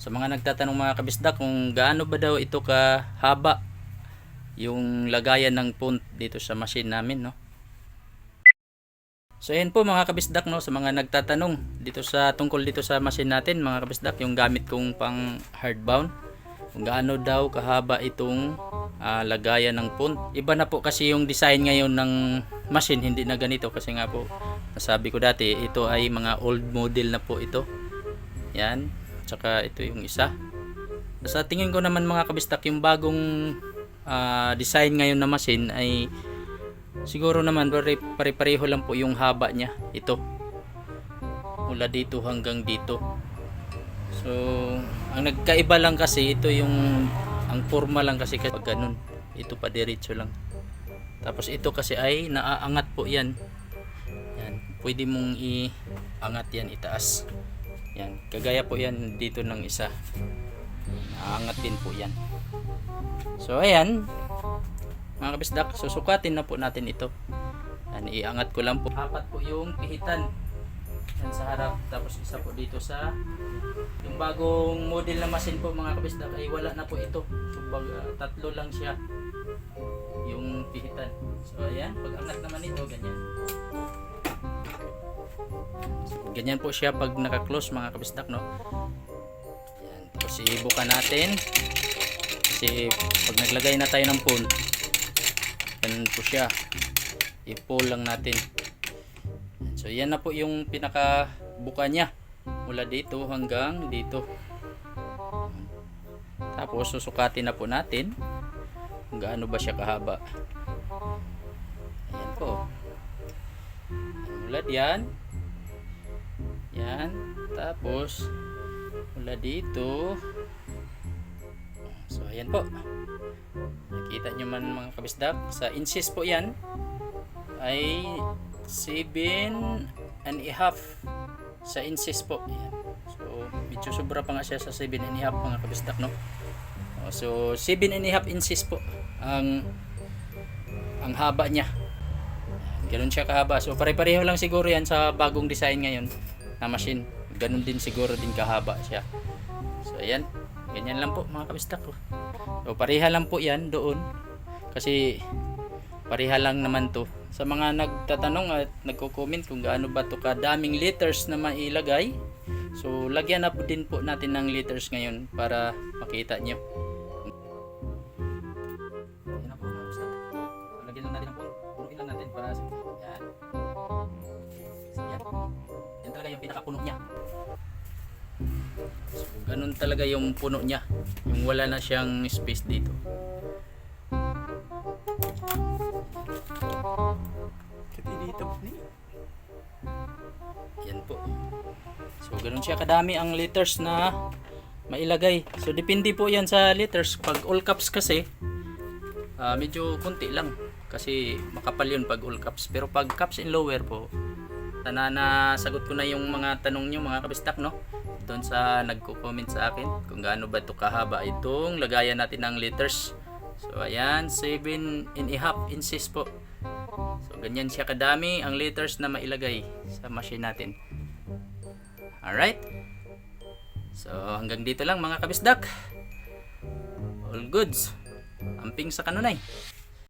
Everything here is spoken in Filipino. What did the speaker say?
Sa mga nagtatanong mga kabisdak kung gaano ba daw ito kahaba yung lagayan ng punt dito sa machine namin, no? So ayan po mga kabisdak, no, sa mga nagtatanong dito sa tungkol dito sa machine natin mga kabisdak, yung gamit kong pang hardbound, kung gaano daw kahaba itong lagayan ng punt. Iba na po kasi yung design ngayon ng machine, hindi na ganito kasi nga po nasabi ko dati, ito ay mga old model na po ito. Yan, tsaka ito yung isa. Sa tingin ko naman mga kabistak, yung bagong design ngayon na machine ay siguro naman pare-pareho lang po yung haba niya. Ito mula dito hanggang dito. So ang nagkaiba lang kasi ito yung ang forma lang kasi pag ganun, ito pa diretso lang. Tapos ito kasi ay naaangat po yan. Yan, pwede mong iangat yan, itaas. Yan, kagaya po yan dito ng isa. Naangat din po yan. So ayan mga kabisdak, susukatin na po natin ito. Yan, iangat ko lang po. Apat po yung pihitan yan sa harap, tapos isa po dito sa yung bagong model na machine po mga kabisdak ay wala na po ito. So tatlo lang siya yung pihitan. So ayan, pag angat naman ito ganyan. Ganyan po siya pag naka-close mga kabisdak, no? Yan. Tapos ibuka natin. Kasi pag naglagay na tayo ng pull, ganun po siya. I-pull lang natin. So yan na po yung pinaka-buka niya. Mula dito hanggang dito. Tapos susukatin na po natin kung gaano ba siya kahaba. Ayan po. Mula diyan. Yan, tapos mula dito. So ayan po, nakita nyo man mga kabisdak, sa inches po yan ay 7.5 sa inches po. Ayan. So medyo sobra pa nga siya sa 7.5 mga kabisdak, no? So 7.5 inches po ang haba niya. Ganun siya kahaba. So pare-pareho lang siguro yan sa bagong design ngayon na machine. Ganun din siguro din kahaba siya. So ayan, ganyan lang po mga kabistak ko. So pareha lang po yan doon. Kasi pareha lang naman to. Sa mga nagtatanong at nagko-comment kung gaano ba to kadaming liters na mailagay. So lagyan na po din po natin ng liters ngayon para makita nyo. Ayan na po mga kabistak. So, lagyan lang natin ng punuin lang natin para yan. Yan talaga yung pinakapuno niya. So, ganun talaga yung puno niya. Yung wala na siyang space dito. Yan po. So ganun siya kadami ang liters na mailagay. So depende po yan sa liters. Pag all caps kasi medyo konti lang. Kasi makapal yun pag all caps. Pero pag caps in lower po, nasagot ko na yung mga tanong nyo mga kabistak, no? Doon sa nagko-comment sa akin kung gaano ba ito kahaba itong lagayan natin ng liters. So ayan, 7.5 inches po. So ganyan siya kadami ang liters na mailagay sa machine natin. Alright. So hanggang dito lang mga kabisdak. All goods. Amping sa kanunay.